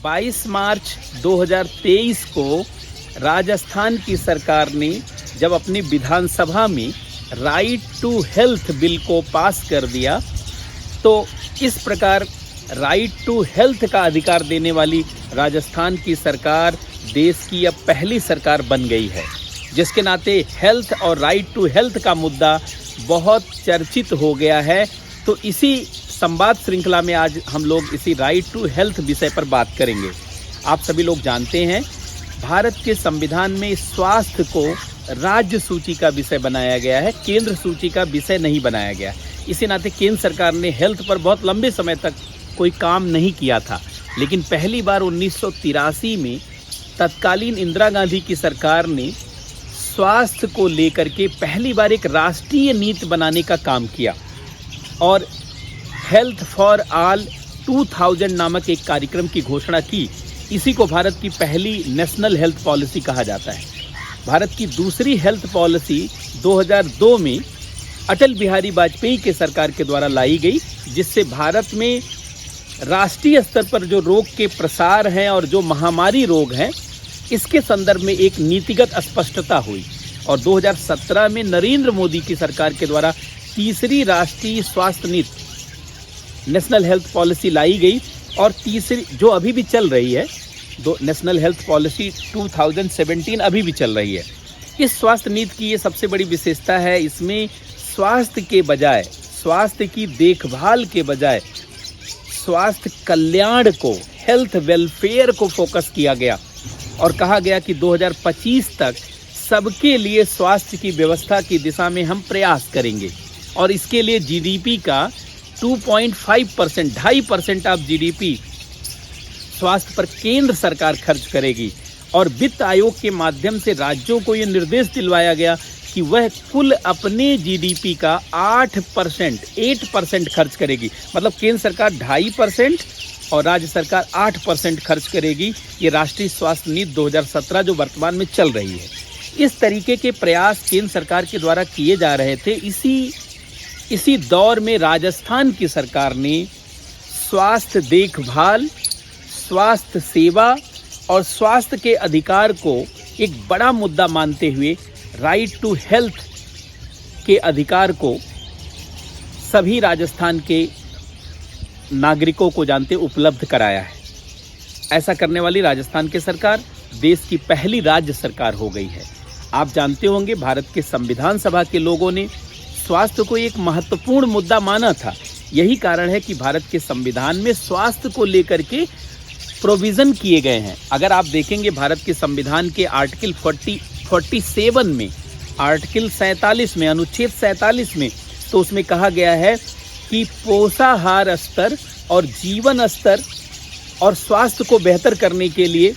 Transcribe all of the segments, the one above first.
22 मार्च 2023 को राजस्थान की सरकार ने जब अपनी विधानसभा में राइट टू हेल्थ बिल को पास कर दिया, तो इस प्रकार राइट टू हेल्थ का अधिकार देने वाली राजस्थान की सरकार देश की अब पहली सरकार बन गई है, जिसके नाते हेल्थ और राइट टू हेल्थ का मुद्दा बहुत चर्चित हो गया है। तो इसी संवाद श्रृंखला में आज हम लोग इसी राइट टू हेल्थ विषय पर बात करेंगे। आप सभी लोग जानते हैं, भारत के संविधान में स्वास्थ्य को राज्य सूची का विषय बनाया गया है, केंद्र सूची का विषय नहीं बनाया गया। इसी नाते केंद्र सरकार ने हेल्थ पर बहुत लंबे समय तक कोई काम नहीं किया था, लेकिन पहली बार 1983 में तत्कालीन इंदिरा गांधी की सरकार ने स्वास्थ्य को लेकर के पहली बार एक राष्ट्रीय नीति बनाने का काम किया और हेल्थ फॉर ऑल 2000 नामक एक कार्यक्रम की घोषणा की। इसी को भारत की पहली नेशनल हेल्थ पॉलिसी कहा जाता है। भारत की दूसरी हेल्थ पॉलिसी 2002 में अटल बिहारी वाजपेयी के सरकार के द्वारा लाई गई, जिससे भारत में राष्ट्रीय स्तर पर जो रोग के प्रसार हैं और जो महामारी रोग हैं, इसके संदर्भ में एक नीतिगत स्पष्टता हुई। और 2017 में नरेंद्र मोदी की सरकार के द्वारा तीसरी राष्ट्रीय स्वास्थ्य नीति नेशनल हेल्थ पॉलिसी लाई गई और तीसरी जो अभी भी चल रही है, नेशनल हेल्थ पॉलिसी 2017 अभी भी चल रही है। इस स्वास्थ्य नीति की ये सबसे बड़ी विशेषता है, इसमें स्वास्थ्य के बजाय, स्वास्थ्य की देखभाल के बजाय स्वास्थ्य कल्याण को, हेल्थ वेलफेयर को फोकस किया गया और कहा गया कि 2025 तक सबके लिए स्वास्थ्य की व्यवस्था की दिशा में हम प्रयास करेंगे और इसके लिए जीडीपी का 2.5%, 2.5% ऑफ जीडीपी स्वास्थ्य पर केंद्र सरकार खर्च करेगी। और वित्त आयोग के माध्यम से राज्यों को ये निर्देश दिलवाया गया कि वह कुल अपने जीडीपी का 8% खर्च करेगी। मतलब केंद्र सरकार 2.5% और राज्य सरकार 8% खर्च करेगी। ये राष्ट्रीय स्वास्थ्य नीति 2017 जो वर्तमान में चल रही है, इस तरीके के प्रयास केंद्र सरकार के द्वारा किए जा रहे थे। इसी दौर में राजस्थान की सरकार ने स्वास्थ्य देखभाल, स्वास्थ्य सेवा और स्वास्थ्य के अधिकार को एक बड़ा मुद्दा मानते हुए राइट टू हेल्थ के अधिकार को सभी राजस्थान के नागरिकों को जानते उपलब्ध कराया है। ऐसा करने वाली राजस्थान की सरकार देश की पहली राज्य सरकार हो गई है। आप जानते होंगे, भारत के संविधान सभा के लोगों ने स्वास्थ्य को एक महत्वपूर्ण मुद्दा माना था। यही कारण है कि भारत के संविधान में स्वास्थ्य को लेकर के प्रोविज़न किए गए हैं। अगर आप देखेंगे भारत के संविधान के आर्टिकल 47 में, आर्टिकल 47 में, अनुच्छेद 47 में, तो उसमें कहा गया है कि पोषाहार स्तर और जीवन स्तर और स्वास्थ्य को बेहतर करने के लिए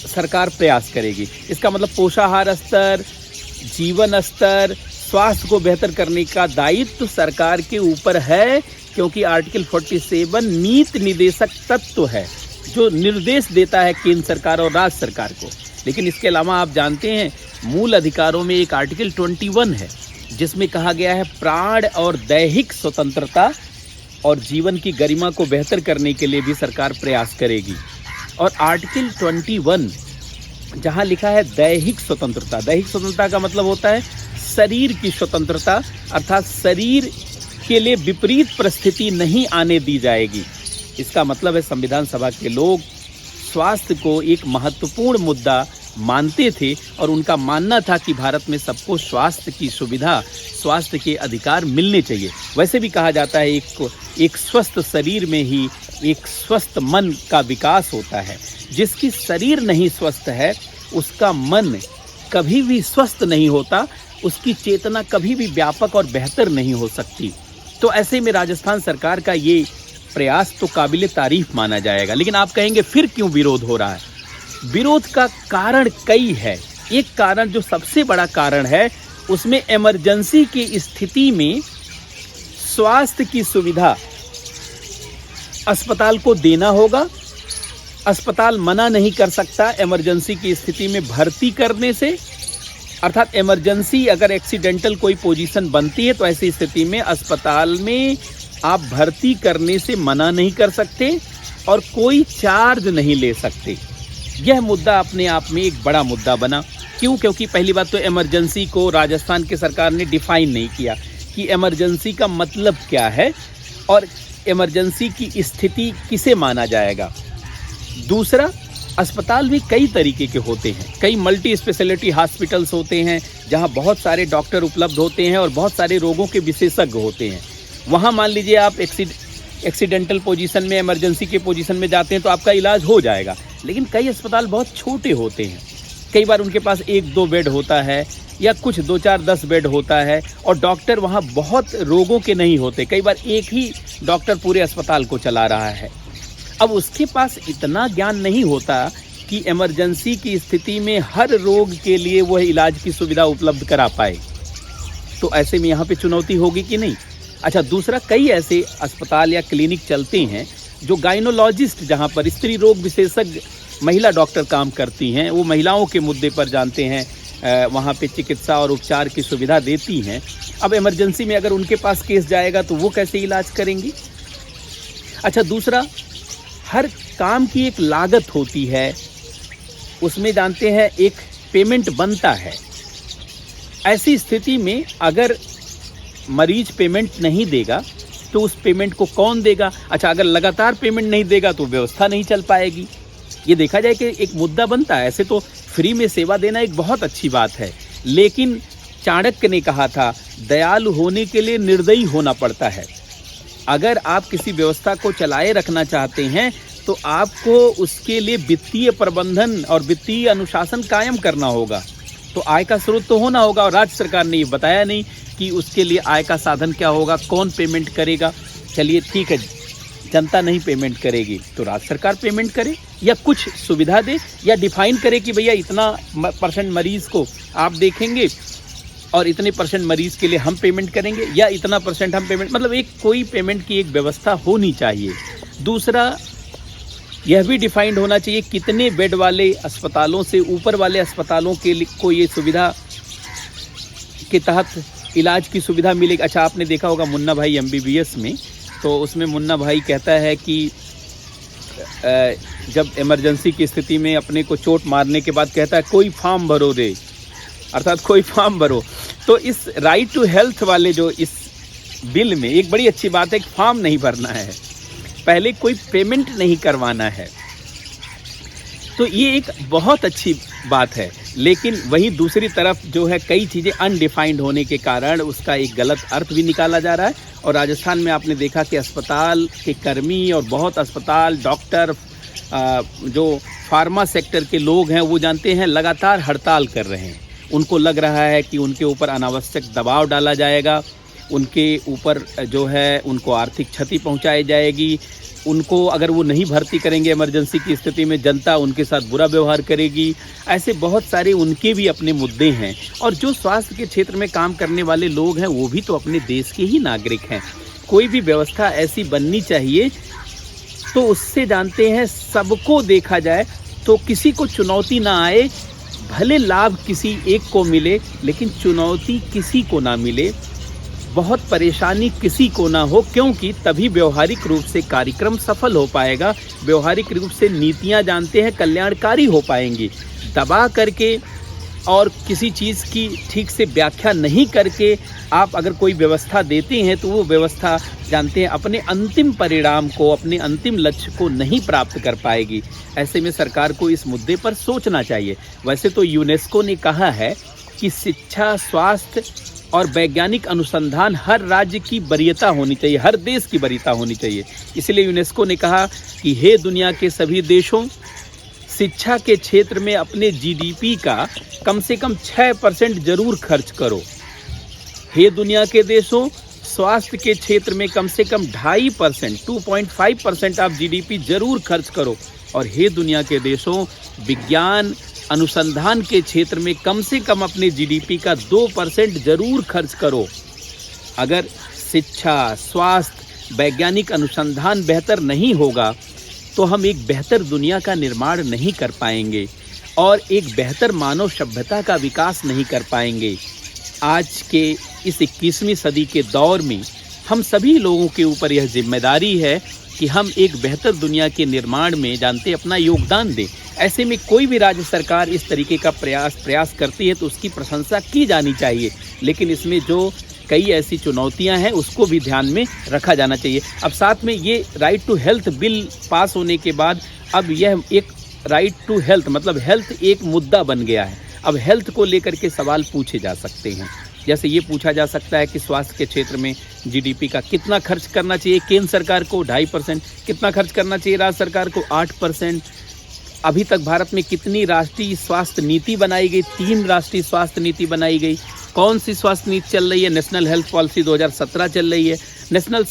सरकार प्रयास करेगी। इसका मतलब पोषाहार स्तर, जीवन स्तर, स्वास्थ्य को बेहतर करने का दायित्व सरकार के ऊपर है, क्योंकि आर्टिकल 47 नीति निर्देशक तत्व है जो निर्देश देता है केंद्र सरकार और राज्य सरकार को। लेकिन इसके अलावा आप जानते हैं, मूल अधिकारों में एक आर्टिकल 21 है जिसमें कहा गया है प्राण और दैहिक स्वतंत्रता और जीवन की गरिमा को बेहतर करने के लिए भी सरकार प्रयास करेगी। और आर्टिकल 21 जहां लिखा है दैहिक स्वतंत्रता, दैहिक स्वतंत्रता का मतलब होता है शरीर की स्वतंत्रता, अर्थात शरीर के लिए विपरीत परिस्थिति नहीं आने दी जाएगी। इसका मतलब है संविधान सभा के लोग स्वास्थ्य को एक महत्वपूर्ण मुद्दा मानते थे और उनका मानना था कि भारत में सबको स्वास्थ्य की सुविधा, स्वास्थ्य के अधिकार मिलने चाहिए। वैसे भी कहा जाता है एक स्वस्थ शरीर में ही एक स्वस्थ मन का विकास होता है। जिसकी शरीर नहीं स्वस्थ है उसका मन कभी भी स्वस्थ नहीं होता, उसकी चेतना कभी भी व्यापक और बेहतर नहीं हो सकती। तो ऐसे में राजस्थान सरकार का ये प्रयास तो काबिले तारीफ माना जाएगा। लेकिन आप कहेंगे फिर क्यों विरोध हो रहा है? विरोध का कारण कई है। एक कारण जो सबसे बड़ा कारण है, उसमें इमरजेंसी की स्थिति में स्वास्थ्य की सुविधा अस्पताल को देना होगा। अस्पताल मना नहीं कर सकता इमरजेंसी की स्थिति में भर्ती करने से, अर्थात इमरजेंसी अगर एक्सीडेंटल कोई पोजीशन बनती है तो ऐसी स्थिति में अस्पताल में आप भर्ती करने से मना नहीं कर सकते। और कोई चार्ज नहीं ले सकते। यह मुद्दा अपने आप में एक बड़ा मुद्दा बना। क्यों? क्योंकि पहली बात तो इमरजेंसी को राजस्थान की सरकार ने डिफाइन नहीं किया कि इमरजेंसी का मतलब क्या है और इमरजेंसी की स्थिति किसे माना जाएगा। दूसरा, अस्पताल भी कई तरीके के होते हैं, कई मल्टी स्पेशलिटी हॉस्पिटल्स होते हैं जहां बहुत सारे डॉक्टर उपलब्ध होते हैं और बहुत सारे रोगों के विशेषज्ञ होते हैं। वहां मान लीजिए आप एक्सीडेंटल पोजीशन में, इमरजेंसी के पोजीशन में जाते हैं तो आपका इलाज हो जाएगा। लेकिन कई अस्पताल बहुत छोटे होते हैं, कई बार उनके पास 1-2 बेड होता है या कुछ 2-4-10 बेड होता है और डॉक्टर वहाँ बहुत रोगों के नहीं होते। कई बार एक ही डॉक्टर पूरे अस्पताल को चला रहा है। अब उसके पास इतना ज्ञान नहीं होता कि इमरजेंसी की स्थिति में हर रोग के लिए वह इलाज की सुविधा उपलब्ध करा पाए। तो ऐसे में यहाँ पे चुनौती होगी कि नहीं। अच्छा, दूसरा, कई ऐसे अस्पताल या क्लिनिक चलते हैं जो गाइनोलॉजिस्ट, जहाँ पर स्त्री रोग विशेषज्ञ महिला डॉक्टर काम करती हैं, वो महिलाओं के मुद्दे पर जानते हैं, वहाँ पे चिकित्सा और उपचार की सुविधा देती हैं। अब इमरजेंसी में अगर उनके पास केस जाएगा तो वो कैसे इलाज करेंगी। अच्छा, दूसरा, हर काम की एक लागत होती है, उसमें जानते हैं एक पेमेंट बनता है। ऐसी स्थिति में अगर मरीज पेमेंट नहीं देगा तो उस पेमेंट को कौन देगा। अच्छा, अगर लगातार पेमेंट नहीं देगा तो व्यवस्था नहीं चल पाएगी। ये देखा जाए कि एक मुद्दा बनता है। ऐसे तो फ्री में सेवा देना एक बहुत अच्छी बात है, लेकिन चाणक्य ने कहा था दयालु होने के लिए निर्दयी होना पड़ता है। अगर आप किसी व्यवस्था को चलाए रखना चाहते हैं तो आपको उसके लिए वित्तीय प्रबंधन और वित्तीय अनुशासन कायम करना होगा। तो आय का स्रोत तो होना होगा और राज्य सरकार ने ये बताया नहीं कि उसके लिए आय का साधन क्या होगा, कौन पेमेंट करेगा। चलिए ठीक है, जनता नहीं पेमेंट करेगी तो राज्य सरकार पेमेंट करे या कुछ सुविधा दे या डिफाइन करे कि भैया इतना % मरीज को आप देखेंगे और इतने % मरीज के लिए हम पेमेंट करेंगे या इतना % हम पेमेंट, मतलब एक कोई पेमेंट की एक व्यवस्था होनी चाहिए। दूसरा, यह भी डिफाइंड होना चाहिए कितने बेड वाले अस्पतालों से ऊपर वाले अस्पतालों के लिए को ये सुविधा के तहत इलाज की सुविधा मिलेगी। अच्छा, आपने देखा होगा मुन्ना भाई MBBS में, तो उसमें मुन्ना भाई कहता है कि जब इमरजेंसी की स्थिति में अपने को चोट मारने के बाद कहता है कोई फॉर्म भरो रे, अर्थात कोई फॉर्म भरो। तो इस राइट टू हेल्थ वाले जो इस बिल में एक बड़ी अच्छी बात है कि फॉर्म नहीं भरना है, पहले कोई पेमेंट नहीं करवाना है। तो ये एक बहुत अच्छी बात है। लेकिन वहीं दूसरी तरफ जो है कई चीज़ें अनडिफाइंड होने के कारण उसका एक गलत अर्थ भी निकाला जा रहा है। और राजस्थान में आपने देखा कि अस्पताल के कर्मी और बहुत अस्पताल डॉक्टर, जो फार्मा सेक्टर के लोग हैं, वो जानते हैं लगातार हड़ताल कर रहे हैं। उनको लग रहा है कि उनके ऊपर अनावश्यक दबाव डाला जाएगा, उनके ऊपर जो है उनको आर्थिक क्षति पहुंचाई जाएगी, उनको अगर वो नहीं भर्ती करेंगे इमरजेंसी की स्थिति में जनता उनके साथ बुरा व्यवहार करेगी। ऐसे बहुत सारे उनके भी अपने मुद्दे हैं। और जो स्वास्थ्य के क्षेत्र में काम करने वाले लोग हैं वो भी तो अपने देश के ही नागरिक हैं। कोई भी व्यवस्था ऐसी बननी चाहिए तो उससे जानते हैं सबको देखा जाए तो किसी को चुनौती ना आए, भले लाभ किसी एक को मिले लेकिन चुनौती किसी को ना मिले, बहुत परेशानी किसी को ना हो, क्योंकि तभी व्यवहारिक रूप से कार्यक्रम सफल हो पाएगा, व्यवहारिक रूप से नीतियां जानते हैं कल्याणकारी हो पाएंगी। दबा करके और किसी चीज़ की ठीक से व्याख्या नहीं करके आप अगर कोई व्यवस्था देते हैं तो वो व्यवस्था जानते हैं अपने अंतिम परिणाम को, अपने अंतिम लक्ष्य को नहीं प्राप्त कर पाएगी। ऐसे में सरकार को इस मुद्दे पर सोचना चाहिए। वैसे तो यूनेस्को ने कहा है कि शिक्षा, स्वास्थ्य और वैज्ञानिक अनुसंधान हर राज्य की वरीयता होनी चाहिए, हर देश की वरीयता होनी चाहिए। इसलिए यूनेस्को ने कहा कि हे दुनिया के सभी देशों, शिक्षा के क्षेत्र में अपने GDP का कम से कम 6% जरूर खर्च करो। हे दुनिया के देशों, स्वास्थ्य के क्षेत्र में कम से कम 2.5%, 2.5% आप GDP जरूर खर्च करो। और हे दुनिया के देशों, विज्ञान अनुसंधान के क्षेत्र में कम से कम अपने GDP का 2% जरूर खर्च करो। अगर शिक्षा, स्वास्थ्य, वैज्ञानिक अनुसंधान बेहतर नहीं होगा तो हम एक बेहतर दुनिया का निर्माण नहीं कर पाएंगे और एक बेहतर मानव सभ्यता का विकास नहीं कर पाएंगे। आज के इस 21वीं सदी के दौर में हम सभी लोगों के ऊपर यह जिम्मेदारी है कि हम एक बेहतर दुनिया के निर्माण में जानते अपना योगदान दें। ऐसे में कोई भी राज्य सरकार इस तरीके का प्रयास करती है तो उसकी प्रशंसा की जानी चाहिए, लेकिन इसमें जो कई ऐसी चुनौतियां हैं उसको भी ध्यान में रखा जाना चाहिए। अब साथ में ये right to health bill pass होने के बाद अब यह एक राइट टू हेल्थ मतलब हेल्थ एक मुद्दा बन गया है। अब हेल्थ को लेकर के सवाल पूछे जा सकते हैं, जैसे ये पूछा जा सकता है कि स्वास्थ्य के क्षेत्र में जीडीपी का कितना खर्च करना चाहिए केंद्र सरकार को 2.5%, कितना खर्च करना चाहिए राज्य सरकार को 8%। अभी तक भारत में कितनी राष्ट्रीय स्वास्थ्य नीति बनाई गई? 3 राष्ट्रीय स्वास्थ्य नीति बनाई गई। कौन सी स्वास्थ्य नीति चल रही है? नेशनल हेल्थ पॉलिसी 2017 चल रही है। नेशनल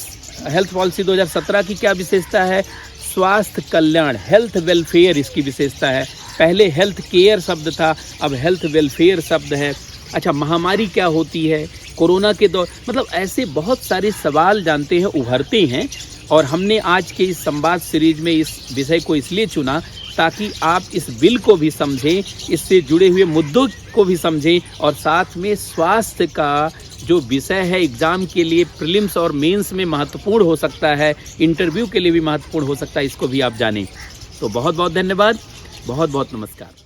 हेल्थ पॉलिसी 2017 की क्या विशेषता है? स्वास्थ्य कल्याण, हेल्थ वेलफेयर इसकी विशेषता है। पहले हेल्थ केयर शब्द था, अब हेल्थ वेलफेयर शब्द है। अच्छा, महामारी क्या होती है? कोरोना के दौर मतलब ऐसे बहुत सारे सवाल जानते हैं उभरते हैं, और हमने आज के इस संवाद सीरीज में इस विषय को इसलिए चुना ताकि आप इस बिल को भी समझें, इससे जुड़े हुए मुद्दों को भी समझें, और साथ में स्वास्थ्य का जो विषय है एग्ज़ाम के लिए प्रीलिम्स और मेंस में महत्वपूर्ण हो सकता है, इंटरव्यू के लिए भी महत्वपूर्ण हो सकता है, इसको भी आप जानें। तो बहुत बहुत धन्यवाद, बहुत बहुत नमस्कार।